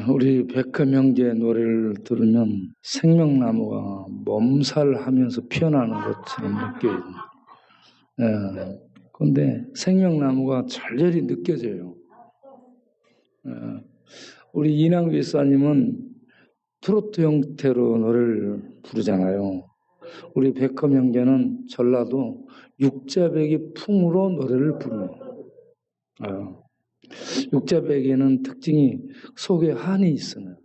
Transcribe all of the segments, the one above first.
우리 백흠 형제 노래를 들으면 생명나무가 몸살하면서 피어나는 것처럼 느껴요. 그런데 생명나무가 절절히 느껴져요. 우리 이낙 집사님은 트로트 형태로 노래를 부르잖아요. 우리 백흠 형제는 전라도 육자배기 풍으로 노래를 부르요. 육자배기에는 특징이 속에 한이 있어요.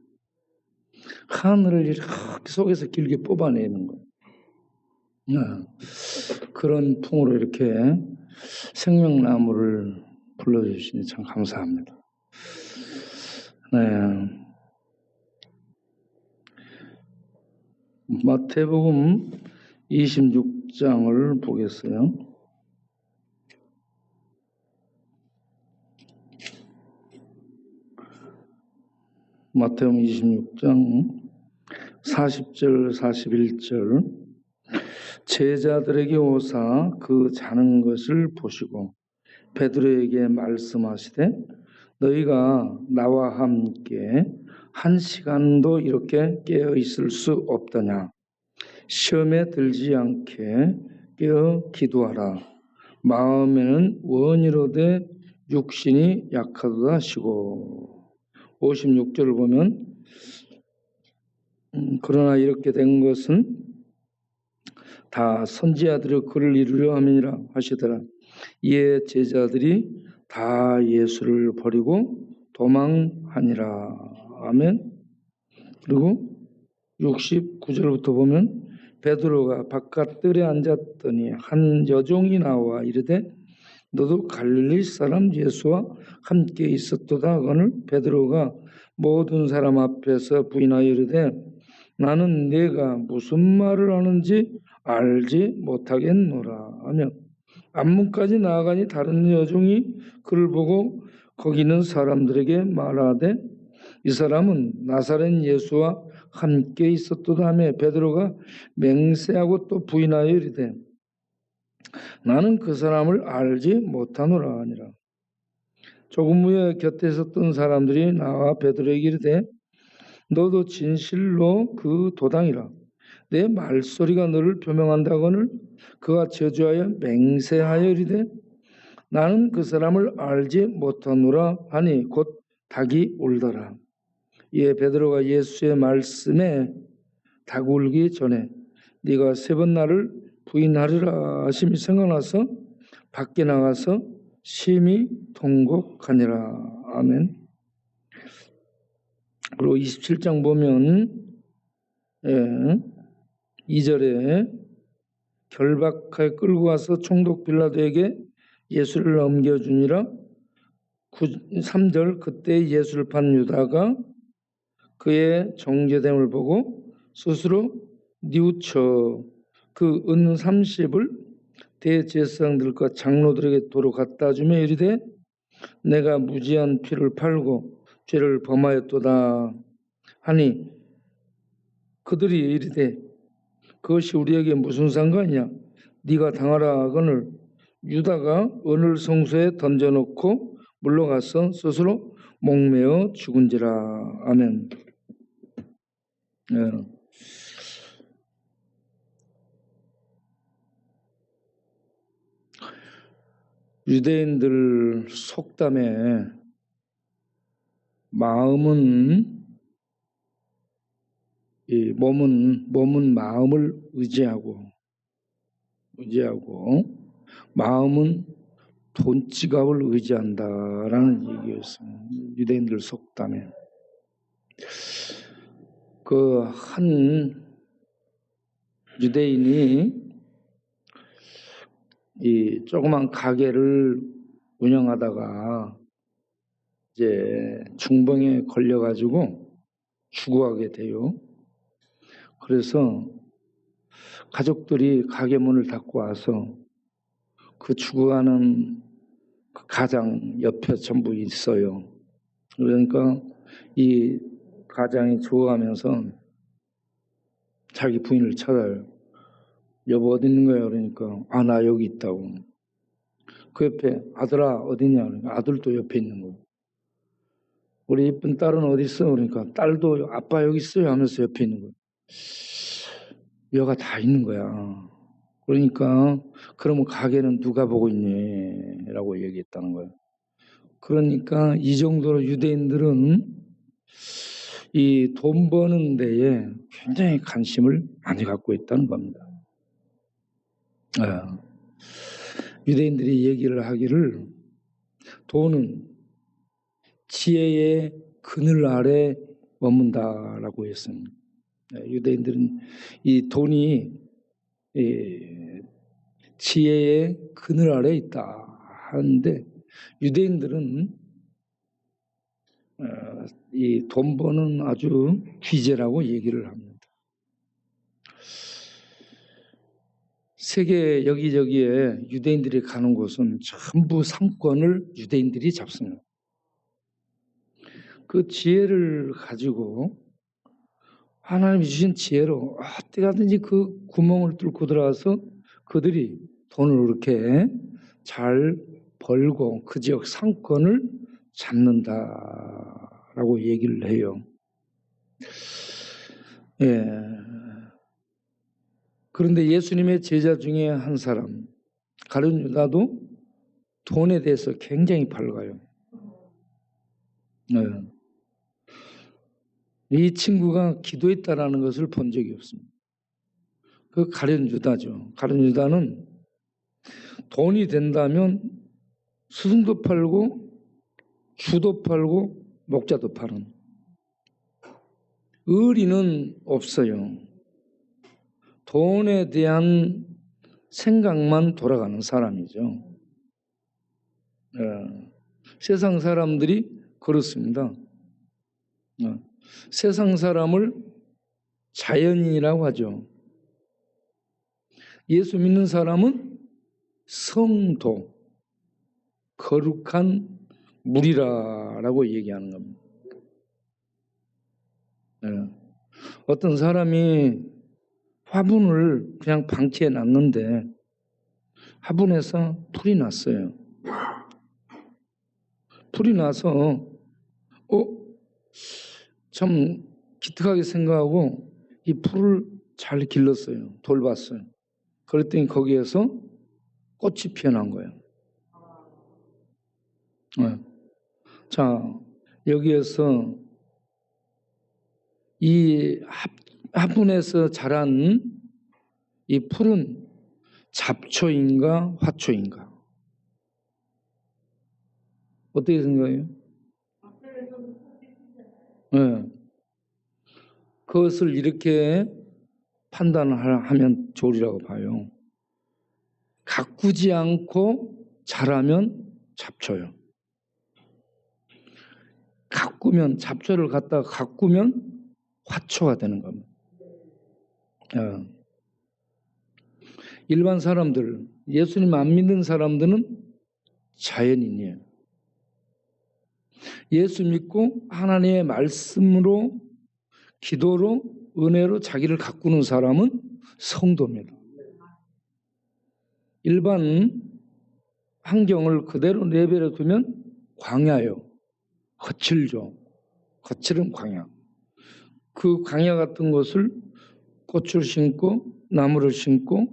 하늘을 이렇게 속에서 길게 뽑아내는 거예요. 그런 풍으로 이렇게 생명나무를 불러주시니 참 감사합니다. 마태복음 26장을 보겠어요. 마태복음 26장 40절 41절 제자들에게 오사 그 자는 것을 보시고 베드로에게 말씀하시되 너희가 나와 함께 한 시간도 이렇게 깨어 있을 수 없더냐. 시험에 들지 않게 깨어 기도하라. 마음에는 원이로되 육신이 약하도다 하시고. 56절을 보면 그러나 이렇게 된 것은 다 선지자들의 글을 이루려 함이니라 하시더라. 이에 제자들이 다 예수를 버리고 도망하니라. 아멘. 그리고 69절부터 보면 베드로가 바깥 뜰에 앉았더니 한 여종이 나와 이르되 너도 갈릴리 사람 예수와 함께 있었도다 하거늘 베드로가 모든 사람 앞에서 부인하여 이르되 나는 네가 무슨 말을 하는지 알지 못하겠노라 하며 앞문까지 나아가니 다른 여종이 그를 보고 거기 있는 사람들에게 말하되 이 사람은 나사렛 예수와 함께 있었도다 하며 베드로가 맹세하고 또 부인하여 이르되 나는 그 사람을 알지 못하노라 하니라. 조금 후에 곁에 있었던 사람들이 나와 베드로에게 이르되 너도 진실로 그 도당이라. 내 말소리가 너를 표명한다거늘 그가 저주하여 맹세하여 이르되 나는 그 사람을 알지 못하노라 하니 곧 닭이 울더라. 이에 베드로가 예수의 말씀에 닭 울기 전에 네가 3번 나를 부인하리라 하심이 생각나서 밖에 나가서 심히 통곡하니라. 아멘. 그리고 27장 보면 2절에 결박하여 끌고 와서 총독 빌라도에게 예수를 넘겨주니라. 3절 그때 예수를 판 유다가 그의 정죄됨을 보고 스스로 뉘우쳐 그 은 30을 대제사장들과 장로들에게 도로 갖다 주며 이르되 내가 무지한 피를 팔고 죄를 범하였도다 하니 그들이 이르되 그것이 우리에게 무슨 상관이냐 네가 당하라 하거늘 유다가 은을 성소에 던져놓고 물러가서 스스로 목매어 죽은지라. 아멘. 유대인들 속담에 마음은 몸은 마음을 의지하고 마음은 돈지갑을 의지한다라는 얘기였어요. 유대인들 속담에. 그 한 유대인이 이 조그만 가게를 운영하다가 이제 중병에 걸려가지고 죽어가게 돼요. 그래서 가족들이 가게 문을 닫고 와서 그 죽어가는 그 가장 옆에 전부 있어요. 그러니까 이 가장이 죽어가면서 자기 부인을 찾아요. 여보 어디 있는 거야? 그러니까 나 여기 있다고. 그 옆에 아들아 어디냐? 그러니까 아들도 옆에 있는 거예요. 우리 이쁜 딸은 어디 있어? 그러니까 딸도 아빠 여기 있어요 하면서 옆에 있는 거예요. 여가 다 있는 거야. 그러니까 그러면 가게는 누가 보고 있니? 라고 얘기했다는 거예요. 그러니까 이 정도로 유대인들은 이 돈 버는 데에 굉장히 관심을 많이 갖고 있다는 겁니다. 유대인들이 얘기를 하기를 돈은 지혜의 그늘 아래 머문다라고 했습니다. 유대인들은 이 돈이 지혜의 그늘 아래 있다 하는데 유대인들은 이 돈 버는 아주 귀재라고 얘기를 합니다. 세계 여기저기에 유대인들이 가는 곳은 전부 상권을 유대인들이 잡습니다. 그 지혜를 가지고 하나님이 주신 지혜로 어디 가든지 그 구멍을 뚫고 들어가서 그들이 돈을 그렇게 잘 벌고 그 지역 상권을 잡는다라고 얘기를 해요. 그런데 예수님의 제자 중에 한 사람 가룟 유다도 돈에 대해서 굉장히 밝아요. 이 친구가 기도했다라는 것을 본 적이 없습니다. 그 가룟 유다죠. 가룟 유다는 돈이 된다면 스승도 팔고 주도 팔고 목자도 파는 의리는 없어요. 돈에 대한 생각만 돌아가는 사람이죠. 세상 사람들이 그렇습니다. 세상 사람을 자연인이라고 하죠. 예수 믿는 사람은 성도, 거룩한 무리라라고 얘기하는 겁니다. 어떤 사람이 화분을 그냥 방치해 놨는데 화분에서 풀이 났어요. 풀이 나서 참 기특하게 생각하고 이 풀을 잘 길렀어요. 돌봤어요. 그랬더니 거기에서 꽃이 피어난 거예요. 자, 여기에서 이 화분에서 자란 이 풀은 잡초인가 화초인가? 어떻게 생각해요? 그것을 이렇게 판단하면 좋으리라고 봐요. 가꾸지 않고 자라면 잡초요. 가꾸면 잡초를 갖다가 가꾸면 화초가 되는 겁니다. 일반 사람들, 예수님 안 믿는 사람들은 자연인이에요. 예수 믿고 하나님의 말씀으로 기도로 은혜로 자기를 가꾸는 사람은 성도입니다. 일반 환경을 그대로 내버려 두면 광야요. 거칠죠. 거칠은 광야. 그 광야 같은 것을 꽃을 심고 나무를 심고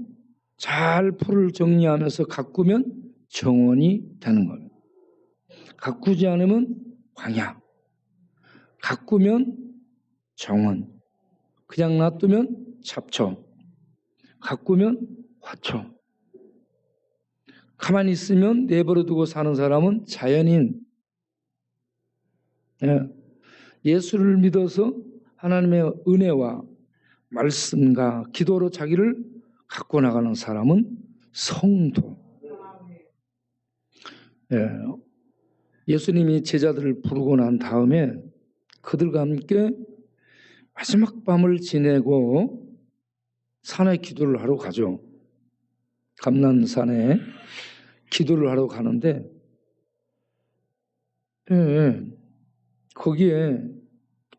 잘 풀을 정리하면서 가꾸면 정원이 되는 거예요. 가꾸지 않으면 광야. 가꾸면 정원. 그냥 놔두면 잡초. 가꾸면 화초. 가만히 있으면 내버려 두고 사는 사람은 자연인. 예수를 믿어서 하나님의 은혜와 말씀과 기도로 자기를 갖고 나가는 사람은 성도. 예수님이 제자들을 부르고 난 다음에 그들과 함께 마지막 밤을 지내고 산에 기도를 하러 가죠. 감난산에 기도를 하러 가는데 거기에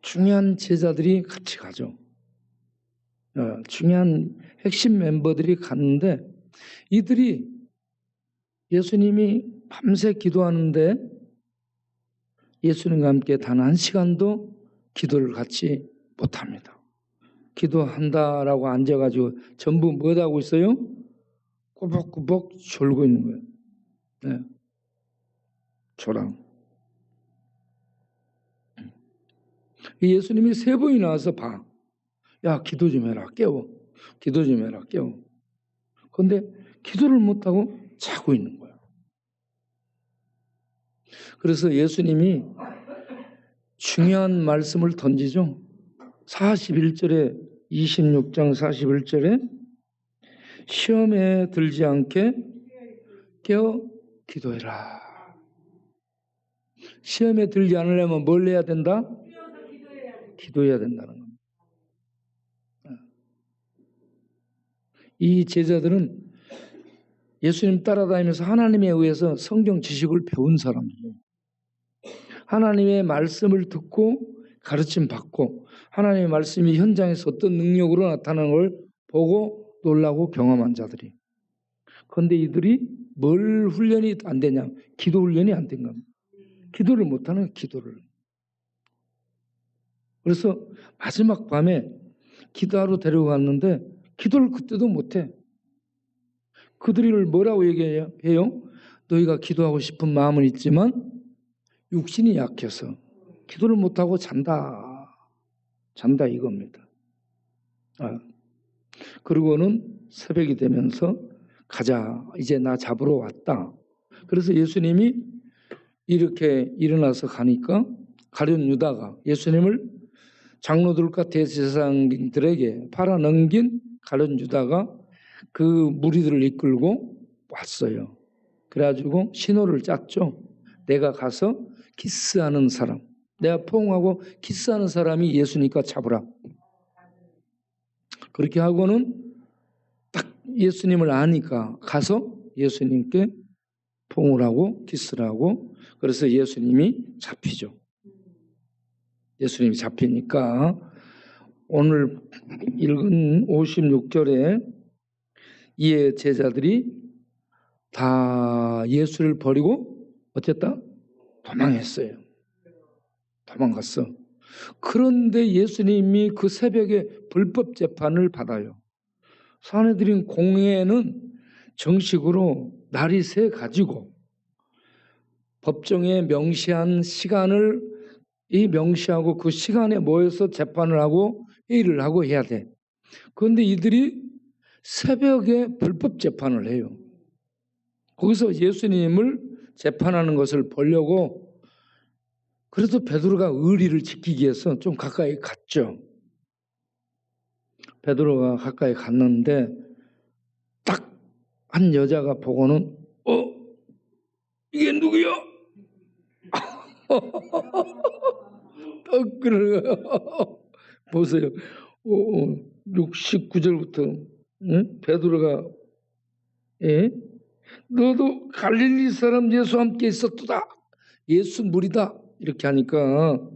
중요한 제자들이 같이 가죠. 중요한 핵심 멤버들이 갔는데 이들이 예수님이 밤새 기도하는데 예수님과 함께 단 한 시간도 기도를 같이 못합니다. 기도한다라고 앉아가지고 전부 뭐 하고 있어요? 꾸벅꾸벅 졸고 있는 거예요. 네. 조랑. 예수님이 3번이 나와서 봐. 야, 기도 좀 해라. 깨워. 기도 좀 해라. 깨워. 그런데 기도를 못하고 자고 있는 거야. 그래서 예수님이 중요한 말씀을 던지죠. 41절에 26장 41절에 시험에 들지 않게 깨어 기도해라. 시험에 들지 않으려면 뭘 해야 된다? 기도해야 된다는 겁니다. 이 제자들은 예수님 따라다니면서 하나님에 의해서 성경 지식을 배운 사람이에요. 하나님의 말씀을 듣고 가르침 받고 하나님의 말씀이 현장에서 어떤 능력으로 나타나는 걸 보고 놀라고 경험한 자들이. 그런데 이들이 뭘 훈련이 안 되냐? 기도 훈련이 안 된 겁니다. 기도를 못하는 기도를. 그래서 마지막 밤에 기도하러 데려갔는데 기도를 그때도 못해. 그들을 뭐라고 얘기해요? 너희가 기도하고 싶은 마음은 있지만 육신이 약해서 기도를 못하고 잔다. 잔다 이겁니다. 그리고는 새벽이 되면서 가자. 이제 나 잡으러 왔다. 그래서 예수님이 이렇게 일어나서 가니까 가룟 유다가 예수님을 장로들과 대제사장들에게 팔아넘긴 가룟 유다가 그 무리들을 이끌고 왔어요. 그래가지고 신호를 짰죠. 내가 가서 키스하는 사람, 내가 포옹하고 키스하는 사람이 예수니까 잡으라. 그렇게 하고는 딱 예수님을 아니까 가서 예수님께 포옹을 하고 키스를 하고 그래서 예수님이 잡히죠. 예수님이 잡히니까 오늘 읽은 56절에 이에 제자들이 다 예수를 버리고 어쨌다? 도망했어요. 도망갔어. 그런데 예수님이 그 새벽에 불법 재판을 받아요. 사내들인 공회는 정식으로 날이 새 가지고 법정에 명시한 시간을 명시하고 그 시간에 모여서 재판을 하고 회의를 하고 해야 돼. 그런데 이들이 새벽에 불법 재판을 해요. 거기서 예수님을 재판하는 것을 보려고 그래도 베드로가 의리를 지키기 위해서 좀 가까이 갔죠. 베드로가 가까이 갔는데 딱 한 여자가 보고는 이게 누구야? 그러고 보세요. 69절부터 베드로가 너도 갈릴리 사람 예수와 함께 있었도다. 예수 무리다. 이렇게 하니까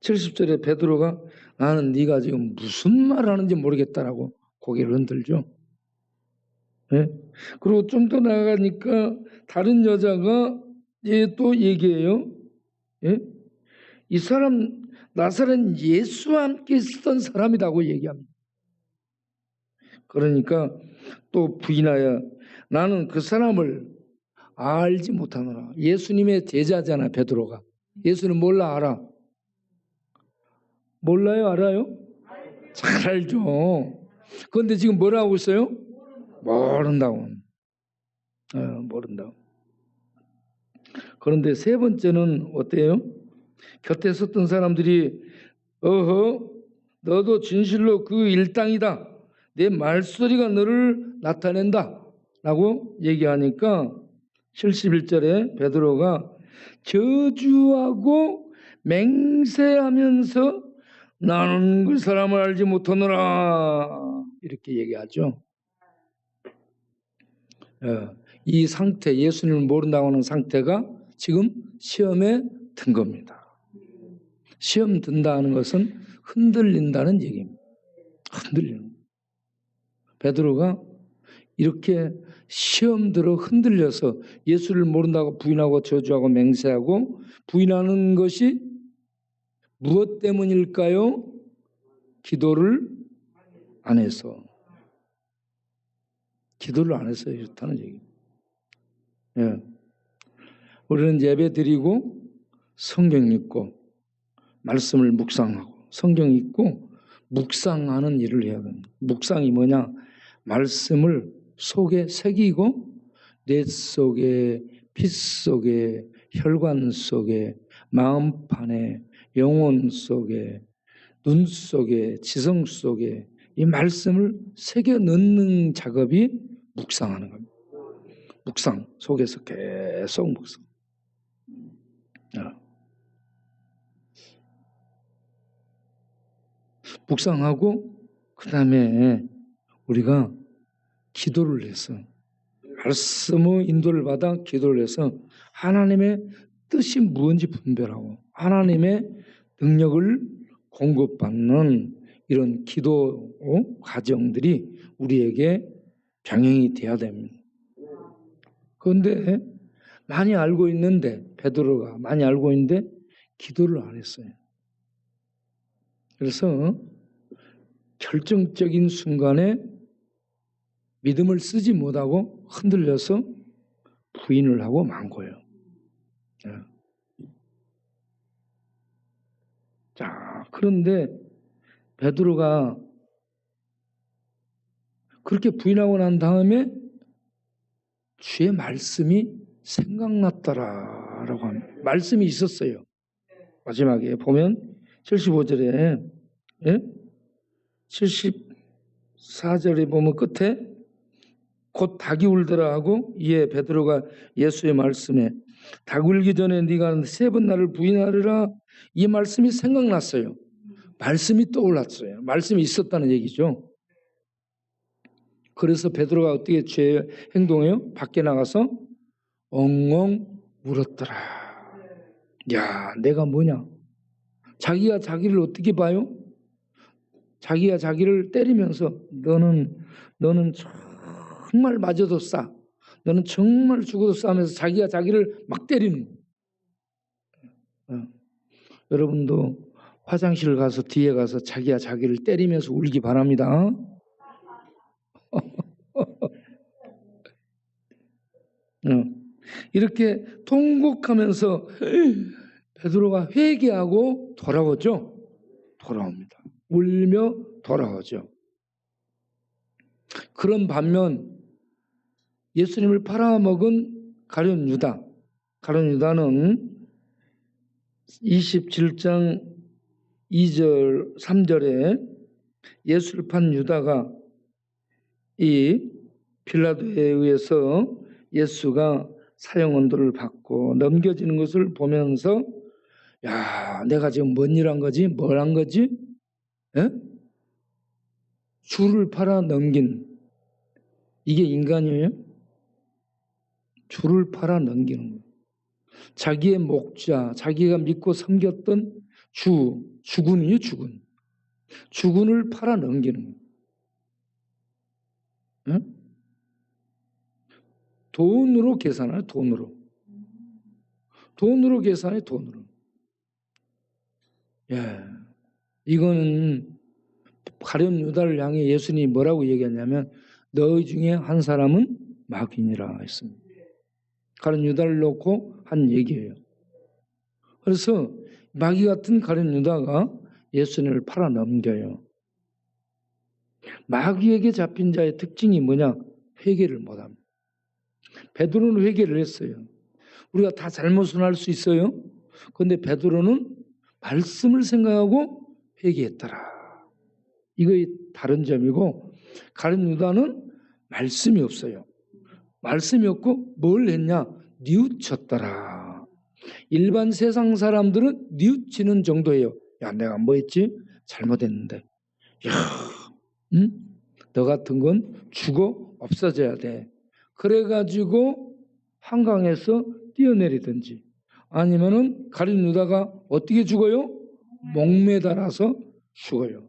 70절에 베드로가 나는 네가 지금 무슨 말 하는지 모르겠다라고 고개를 흔들죠. 그리고 좀 더 나아가니까 다른 여자가 또 얘기해요. 이 사람 나사렛 예수와 함께 있었던 사람이라고 얘기합니다. 그러니까 또 부인하여 나는 그 사람을 알지 못하노라. 예수님의 제자잖아 베드로가. 예수는 몰라 알아? 몰라요 알아요? 잘 알죠. 그런데 지금 뭐라고 있어요? 모른다고. 모른다고. 그런데 세 번째는 어때요? 곁에 섰던 사람들이 너도 진실로 그 일당이다. 내 말소리가 너를 나타낸다. 라고 얘기하니까 71절에 베드로가 저주하고 맹세하면서 나는 그 사람을 알지 못하노라. 이렇게 얘기하죠. 이 상태, 예수님을 모른다고 하는 상태가 지금 시험에 든 겁니다. 시험 든다는 것은 흔들린다는 얘기입니다. 흔들리는. 베드로가 이렇게 시험 들어 흔들려서 예수를 모른다고 부인하고 저주하고 맹세하고 부인하는 것이 무엇 때문일까요? 기도를 안 해서. 기도를 안 해서 이렇다는 얘기. 예. 우리는 예배 드리고 성경 읽고 말씀을 묵상하고 성경 읽고 묵상하는 일을 해야 됩니다. 묵상이 뭐냐? 말씀을 속에 새기고 뇌 속에, 피 속에, 혈관 속에, 마음판에, 영혼 속에, 눈 속에, 지성 속에 이 말씀을 새겨 넣는 작업이 묵상하는 겁니다. 묵상, 속에서 계속 묵상. 묵상하고 그 다음에 우리가 기도를 해서 말씀의 인도를 받아 기도를 해서 하나님의 뜻이 무엇인지 분별하고 하나님의 능력을 공급받는 이런 기도 과정들이 우리에게 병행이 돼야 됩니다. 그런데 많이 알고 있는데 베드로가 많이 알고 있는데 기도를 안 했어요. 그래서 결정적인 순간에 믿음을 쓰지 못하고 흔들려서 부인을 하고 만 거예요. 자, 그런데 베드로가 그렇게 부인하고 난 다음에 주의 말씀이 생각났더라라고 합니다. 말씀이 있었어요. 마지막에 보면 75절에 74절에 보면 끝에 곧 닭이 울더라 하고 이에 베드로가 예수의 말씀에 닭 울기 전에 네가 3번 나를 부인하리라 이 말씀이 생각났어요. 말씀이 떠올랐어요. 말씀이 있었다는 얘기죠. 그래서 베드로가 어떻게 죄 행동해요? 밖에 나가서 엉엉 울었더라. 야, 내가 뭐냐? 자기가 자기를 어떻게 봐요? 자기가 자기를 때리면서 너는 정말 맞아도 싸. 너는 정말 죽어도 싸면서 자기가 자기를 막 때리는 거예요. 여러분도 화장실 가서 뒤에 가서 자기가 자기를 때리면서 울기 바랍니다. 이렇게 통곡하면서 베드로가 회개하고 돌아오죠. 돌아옵니다. 울며 돌아오죠. 그런 반면 예수님을 팔아먹은 가룟 유다는 27장 2절 3절에 예수를 판 유다가 이 빌라도에 의해서 예수가 사형언도를 받고 넘겨지는 것을 보면서 야, 내가 지금 뭔 일 한 거지? 뭘 한 거지? 에? 주를 팔아 넘긴 이게 인간이에요? 주를 팔아 넘기는 거예요. 자기의 목자, 자기가 믿고 섬겼던 주군이요, 주군. 주군을 팔아 넘기는 거예요. 에? 돈으로 계산해요, 돈으로. 돈으로 계산해, 돈으로. 예. 이거는 가룟 유다를 향해 예수님이 뭐라고 얘기했냐면 너희 중에 한 사람은 마귀니라 했습니다. 가룟 유다를 놓고 한 얘기예요. 그래서 마귀 같은 가룟 유다가 예수님을 팔아 넘겨요. 마귀에게 잡힌 자의 특징이 뭐냐? 회개를 못합니다. 베드로는 회개를 했어요. 우리가 다 잘못은 할 수 있어요. 그런데 베드로는 말씀을 생각하고 회개했더라. 이거의 다른 점이고 가룟 유다는 말씀이 없어요. 말씀이 없고 뭘 했냐? 뉘우쳤더라. 일반 세상 사람들은 뉘우치는 정도예요. 야, 내가 뭐 했지? 잘못했는데. 야, 응? 너 같은 건 죽어 없어져야 돼. 그래가지고 한강에서 뛰어내리든지 아니면은 가룟 유다가 어떻게 죽어요? 목매달아서 죽어요.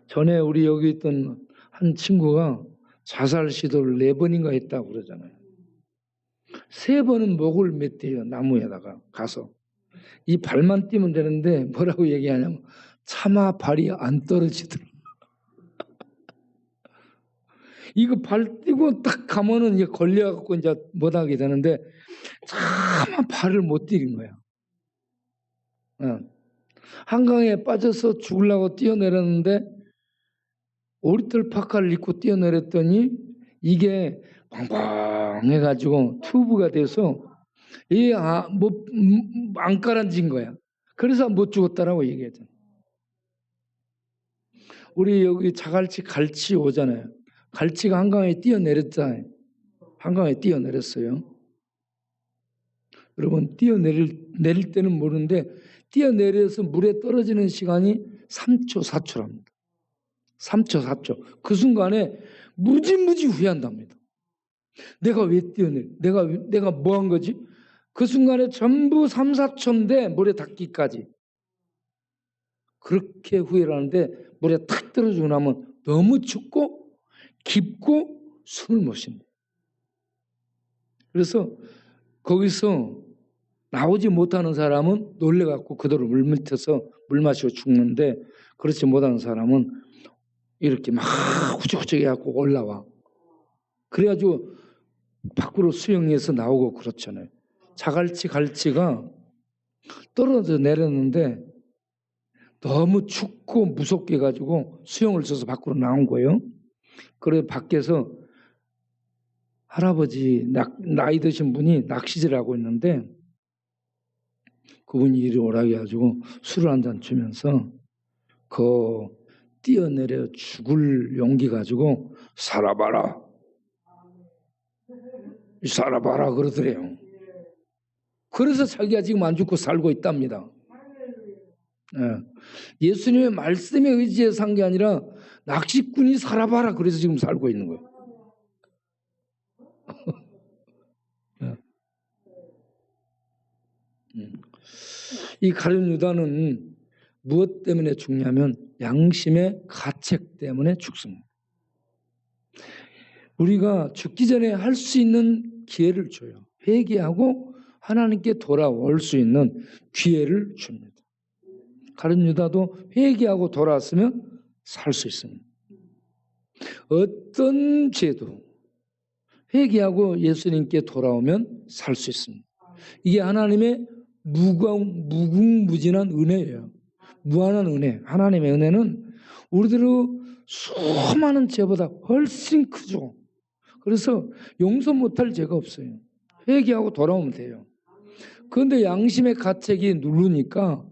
전에 우리 여기 있던 한 친구가 자살 시도를 4번인가 했다고 그러잖아요. 3번은 목을 맸대요. 나무에다가 가서. 이 발만 띄면 되는데 뭐라고 얘기하냐면 차마 발이 안 떨어지더라. 이거 발 띄고 딱 가면은 이제 걸려갖고 이제 못하게 되는데 차마 발을 못 디딘 거야. 한강에 빠져서 죽으려고 뛰어내렸는데 오리털 파카를 입고 뛰어내렸더니 이게 팡팡 해가지고 튜브가 돼서 이게 안 깔아진 거야. 그래서 못 죽었다라고 얘기했잖아. 우리 여기 자갈치 갈치 오잖아요. 갈치가 한강에 뛰어내렸잖아요. 한강에 뛰어내렸어요. 여러분 내릴 때는 모르는데 뛰어내려서 물에 떨어지는 시간이 3초 4초랍니다. 3초 4초. 그 순간에 무지무지 후회한답니다. 내가 왜 뛰어내? 내가 뭐 한 거지? 그 순간에 전부 3, 4초인데 물에 닿기까지. 그렇게 후회를 하는데 물에 탁 떨어지고 나면 너무 춥고 깊고 숨을 못 쉰다. 그래서 거기서 나오지 못하는 사람은 놀래갖고 그대로 물 밑에서 물 마시고 죽는데 그렇지 못하는 사람은 이렇게 막 후적후적 해갖고 올라와. 그래가지고 밖으로 수영해서 나오고 그렇잖아요. 자갈치 갈치가 떨어져 내렸는데 너무 춥고 무섭게 해가지고 수영을 써서 밖으로 나온 거예요. 그래 밖에서 할아버지 나이 드신 분이 낚시질을 하고 있는데 그분이 이리 오라고 해가지고 술을 한잔 주면서 그 뛰어내려 죽을 용기 가지고 살아봐라 그러더래요. 그래서 자기가 지금 안 죽고 살고 있답니다. 예수님의 말씀에 의지해서 산 게 아니라 낚시꾼이 살아봐라 그래서 지금 살고 있는 거예요. 이 가룟 유다는 무엇 때문에 죽냐면 양심의 가책 때문에 죽습니다. 우리가 죽기 전에 할 수 있는 기회를 줘요. 회개하고 하나님께 돌아올 수 있는 기회를 줍니다. 가룟 유다도 회개하고 돌아왔으면 살 수 있습니다. 어떤 죄도 회개하고 예수님께 돌아오면 살 수 있습니다. 이게 하나님의 무궁무진한 은혜예요. 무한한 은혜. 하나님의 은혜는 우리들의 수많은 죄보다 훨씬 크죠. 그래서 용서 못할 죄가 없어요. 회개하고 돌아오면 돼요. 그런데 양심의 가책이 누르니까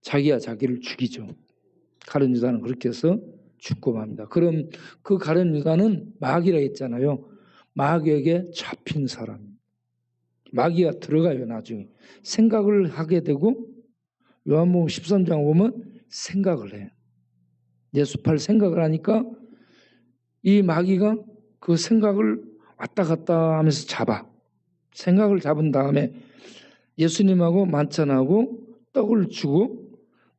자기가 자기를 죽이죠. 가룟 유다는 그렇게 해서 죽고 맙니다. 그럼 그 가룟 유다는 마귀라 했잖아요. 마귀에게 잡힌 사람. 마귀가 들어가요. 나중에 생각을 하게 되고 요한복음 13장 보면 생각을 해요. 예수팔 생각을 하니까 이 마귀가 그 생각을 왔다 갔다 하면서 잡아. 생각을 잡은 다음에 예수님하고 만찬하고 떡을 주고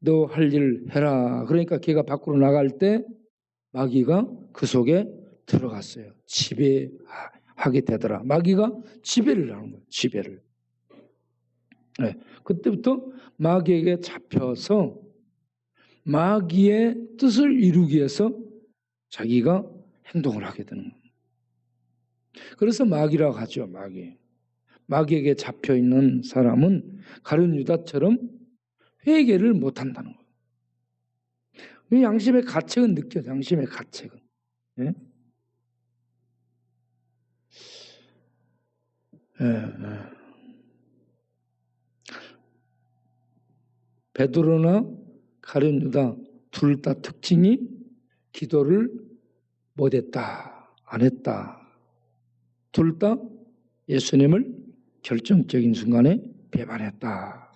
너 할 일 해라. 그러니까 걔가 밖으로 나갈 때 마귀가 그 속에 들어갔어요. 지배하게 되더라. 마귀가 지배를 하는 거예요. 지배를. 네. 그때부터 마귀에게 잡혀서 마귀의 뜻을 이루기 위해서 자기가 행동을 하게 되는 거예요. 그래서 마귀라고 하죠. 마귀에게 잡혀있는 사람은 가룟 유다처럼 회개를 못한다는 거예요. 양심의 가책은 느껴요. 양심의 가책은. 예? 베드로나 가룟 유다 둘 다 특징이 기도를 못했다, 안 했다. 둘 다 예수님을 결정적인 순간에 배반했다.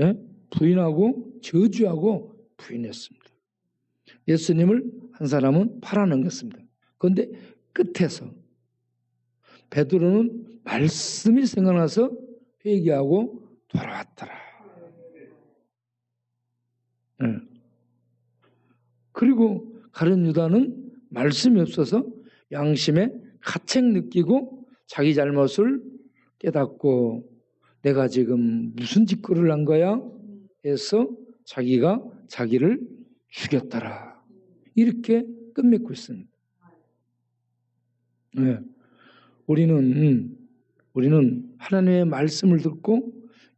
예? 부인하고 저주하고 부인했습니다. 예수님을 한 사람은 팔아넘겼습니다. 그런데 끝에서 베드로는 말씀이 생각나서 회개하고 돌아왔더라. 예. 그리고 가룟 유다는 말씀이 없어서 양심에 가책 느끼고 자기 잘못을 깨닫고 내가 지금 무슨 짓거리를 한 거야? 해서 자기가 자기를 죽였더라. 이렇게 끝맺고 있습니다. 네. 우리는 하나님의 말씀을 듣고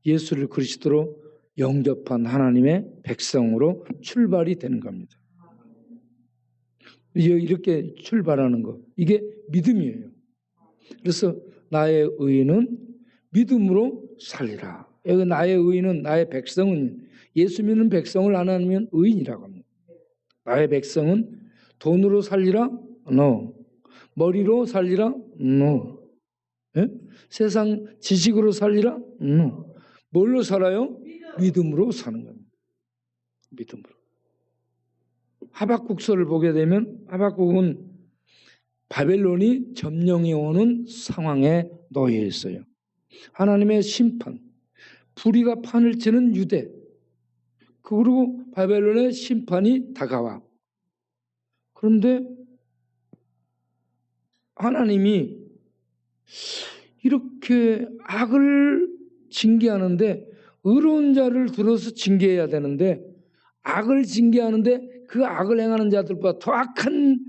예수를 그리스도로 영접한 하나님의 백성으로 출발이 되는 겁니다. 이렇게 출발하는 거, 이게 믿음이에요. 그래서 나의 의는 믿음으로 살리라. 여기 나의 의는, 나의 백성은, 예수 믿는 백성을 하나님은 의인이라고 합니다. 나의 백성은 돈으로 살리라? No. 머리로 살리라? No. 예? 세상 지식으로 살리라? No. 뭘로 살아요? 믿음으로 사는 겁니다. 믿음으로. 하박국서를 보게 되면 하박국은 바벨론이 점령해 오는 상황에 놓여 있어요. 하나님의 심판, 불의가 판을 치는 유대, 그리고 바벨론의 심판이 다가와. 그런데 하나님이 이렇게 악을 징계하는데 의로운 자를 들어서 징계해야 되는데 악을 징계하는데 그 악을 행하는 자들보다 더 악한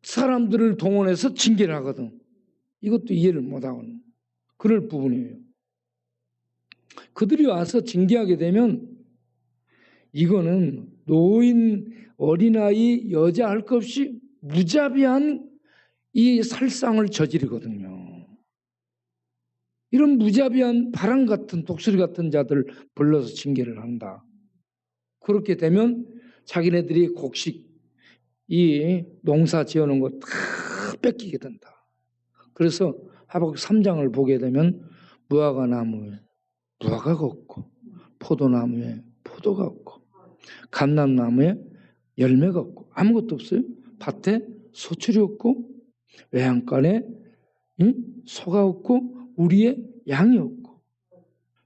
사람들을 동원해서 징계를 하거든. 이것도 이해를 못하고는 그럴 부분이에요. 그들이 와서 징계하게 되면 이거는 노인, 어린아이, 여자 할 것 없이 무자비한 이 살상을 저지르거든요. 이런 무자비한 바람 같은 독수리 같은 자들 불러서 징계를 한다. 그렇게 되면 자기네들이 곡식 이 농사 지어놓은 거 다 뺏기게 된다. 그래서 하박국 3장을 보게 되면 무화과 나무에 무화과가 없고 포도나무에 포도가 없고 감람나무에 열매가 없고 아무것도 없어요. 밭에 소출이 없고 외양간에 소가 없고 우리의 양이 없고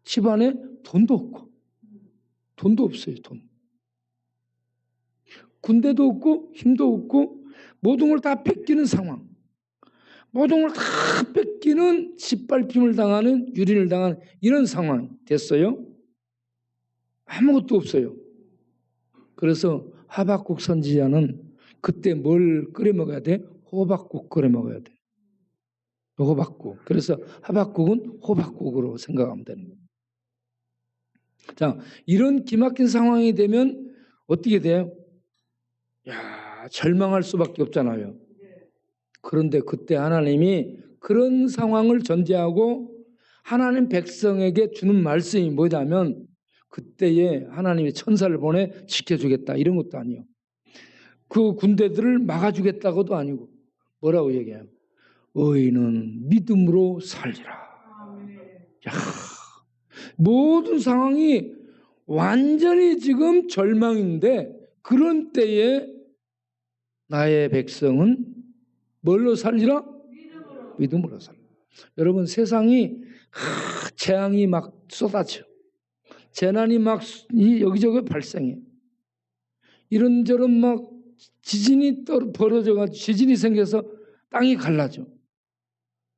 집안에 돈도 없고 돈도 없어요. 돈. 군대도 없고 힘도 없고 모든 걸 다 뺏기는 상황. 모든 걸 다 뺏기는 짓밟힘을 당하는 유린을 당하는 이런 상황 됐어요. 아무것도 없어요. 그래서 하박국 선지자는 그때 뭘 끓여 먹어야 돼? 호박국 끓여 먹어야 돼. 호박국. 그래서 하박국은 호박국으로 생각하면 되는 거예요. 자, 이런 기막힌 상황이 되면 어떻게 돼요? 야, 절망할 수밖에 없잖아요. 그런데 그때 하나님이 그런 상황을 전제하고 하나님 백성에게 주는 말씀이 뭐냐면 그때에 하나님이 천사를 보내 지켜주겠다 이런 것도 아니에요. 그 군대들을 막아주겠다고도 아니고 뭐라고 얘기해요? 의인은 믿음으로 살리라. 야, 모든 상황이 완전히 지금 절망인데 그런 때에 나의 백성은 뭘로 살리라? 믿음으로 살리라. 여러분 세상이 재앙이 막 쏟아져. 재난이 막 여기저기 발생해. 이런저런 막 지진이 벌어져가지고 지진이 생겨서 땅이 갈라져.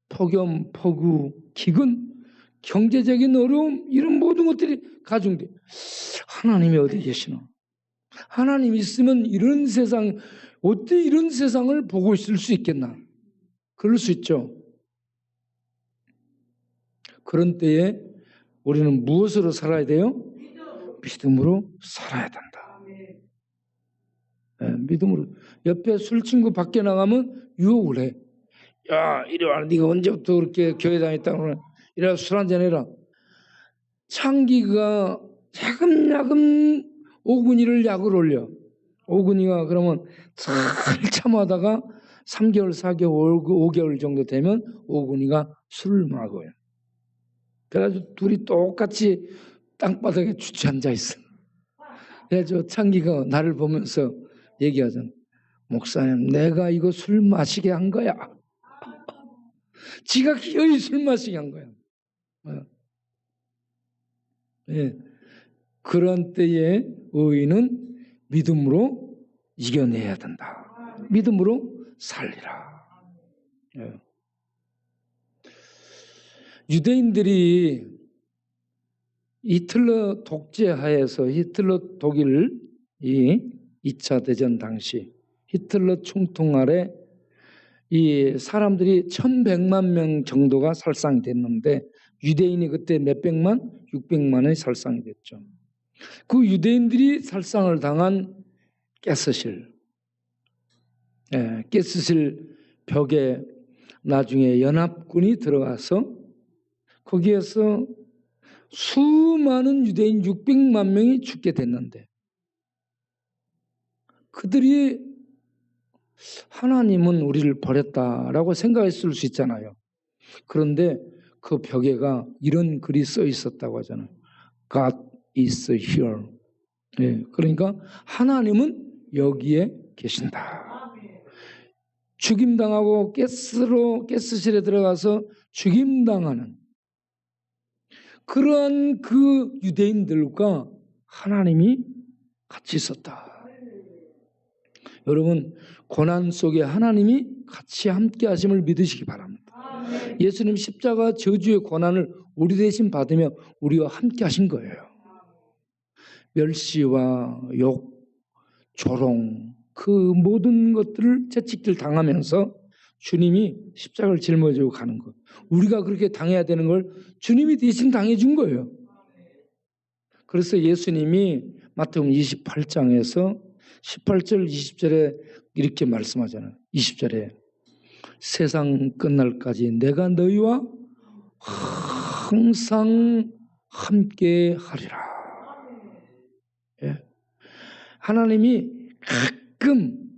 폭염, 폭우, 기근, 경제적인 어려움 이런 모든 것들이 가중돼. 하나님이 어디 계시나? 하나님 있으면 이런 세상 어떻게 이런 세상을 보고 있을 수 있겠나? 그럴 수 있죠. 그런 때에 우리는 무엇으로 살아야 돼요? 믿음으로 살아야 된다. 네, 믿음으로. 옆에 술 친구 밖에 나가면 유혹을 해. 야, 이리 와. 네가 언제부터 그렇게 교회 다녔다고 그래. 이리 와, 술 한잔 해라. 창기가 야금야금 오근이를 약을 올려. 오근이가 그러면 잘 참아다가 3개월, 4개월, 5개월 정도 되면 오근이가 술을 먹어요. 그래가지고 둘이 똑같이 땅바닥에 주저앉아 있어. 그래서 창기가 나를 보면서 얘기하잖아. 목사님, 내가 이거 술 마시게 한 거야. 지가 기어이 술 마시게 한 거야. 네. 그런 때에 의인은 믿음으로 이겨내야 된다. 믿음으로 살리라. 예. 유대인들이 히틀러 독재하에서 히틀러 독일 이 2차 대전 당시 히틀러 총통 아래 이 사람들이 1100만 명 정도가 살상이 됐는데 유대인이 그때 몇백만? 600만이 살상이 됐죠. 그 유대인들이 살상을 당한 가스실, 가스실 벽에 나중에 연합군이 들어가서 거기에서 수많은 유대인 600만 명이 죽게 됐는데 그들이 하나님은 우리를 버렸다라고 생각했을 수 있잖아요. 그런데 그 벽에가 이런 글이 써 있었다고 하잖아요. God is here. 네, 그러니까 하나님은 여기에 계신다. 죽임당하고 가스실에 들어가서 죽임당하는 그러한 그 유대인들과 하나님이 같이 있었다. 여러분, 고난 속에 하나님이 같이 함께 하심을 믿으시기 바랍니다. 예수님 십자가 저주의 고난을 우리 대신 받으며 우리와 함께 하신 거예요. 멸시와 욕, 조롱, 그 모든 것들을 채찍질 당하면서 주님이 십자가를 짊어지고 가는 것. 우리가 그렇게 당해야 되는 걸 주님이 대신 당해준 거예요. 그래서 예수님이 마태복음 28장에서 18절 20절에 이렇게 말씀하잖아요. 20절에 세상 끝날까지 내가 너희와 항상 함께 하리라. 예. 하나님이 가끔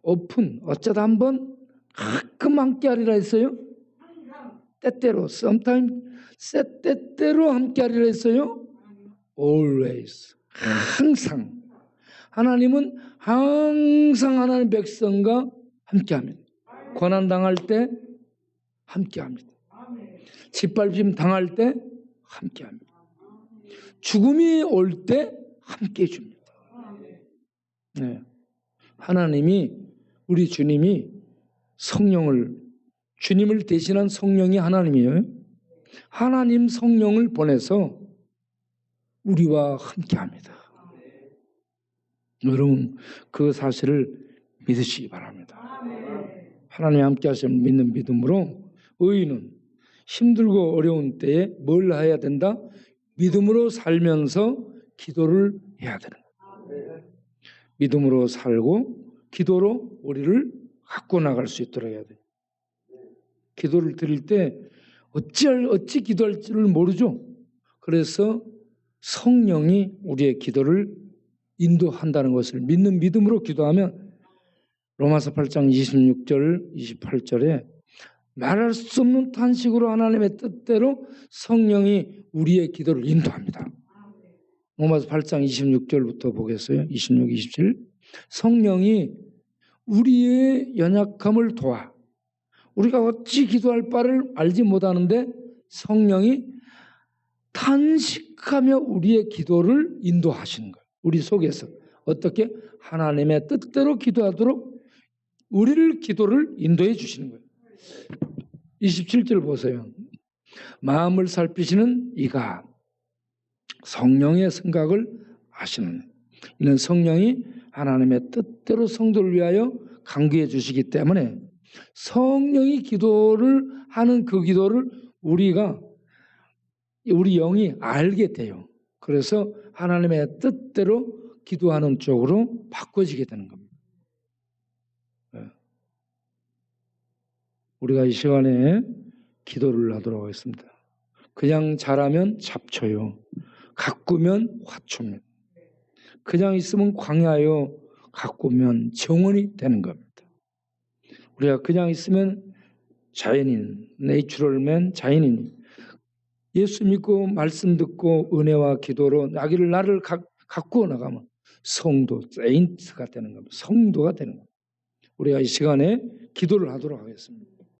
어쩌다 한번 가끔 함께 하리라 했어요? 때때로 sometimes 때때로 함께 하리라 했어요? always 항상 하나님은 항상 하나님 백성과 함께합니다. 고난당할 때 함께합니다. 짓밟힘 당할 때 함께합니다. 죽음이 올 때 함께해 줍니다. 네. 하나님이 우리 주님이 주님을 대신한 성령이 하나님이에요. 하나님 성령을 보내서 우리와 함께합니다. 여러분 그 사실을 믿으시기 바랍니다. 하나님 함께 하심을 믿는 믿음으로 의인은 힘들고 어려운 때에 뭘 해야 된다? 믿음으로 살면서 기도를 해야 되는 거예요. 믿음으로 살고 기도로 우리를 갖고 나갈 수 있도록 해야 돼요. 기도를 드릴 때 어찌 기도할 줄을 모르죠. 그래서 성령이 우리의 기도를 인도한다는 것을 믿는 믿음으로 기도하면 로마서 8장 26절 28절에 말할 수 없는 탄식으로 하나님의 뜻대로 성령이 우리의 기도를 인도합니다. 로마서 8장 26절부터 보겠어요. 26, 27 성령이 우리의 연약함을 도와 우리가 어찌 기도할 바를 알지 못하는데 성령이 탄식하며 우리의 기도를 인도하시는 거예요. 우리 속에서 어떻게 하나님의 뜻대로 기도하도록 우리를 기도를 인도해 주시는 거예요. 27절 보세요. 마음을 살피시는 이가 성령의 생각을 아시는 이는 성령이 하나님의 뜻대로 성도를 위하여 간구해 주시기 때문에 성령이 기도를 하는 그 기도를 우리 영이 알게 돼요. 그래서 하나님의 뜻대로 기도하는 쪽으로 바꿔지게 되는 겁니다. 우리가 이 시간에 기도를 하도록 하겠습니다. 그냥 잘하면 잡초요. 가꾸면 화초입니다. 그냥 있으면 광야요. 가꾸면 정원이 되는 겁니다. 우리가 그냥 있으면 자연인, 내추럴맨 자연인. 예수 믿고 말씀 듣고 은혜와 기도로 나를 가꾸어 나가면 성도, 세인트가 되는 겁니다. 성도가 되는 겁니다. 우리가 이 시간에 기도를 하도록 하겠습니다.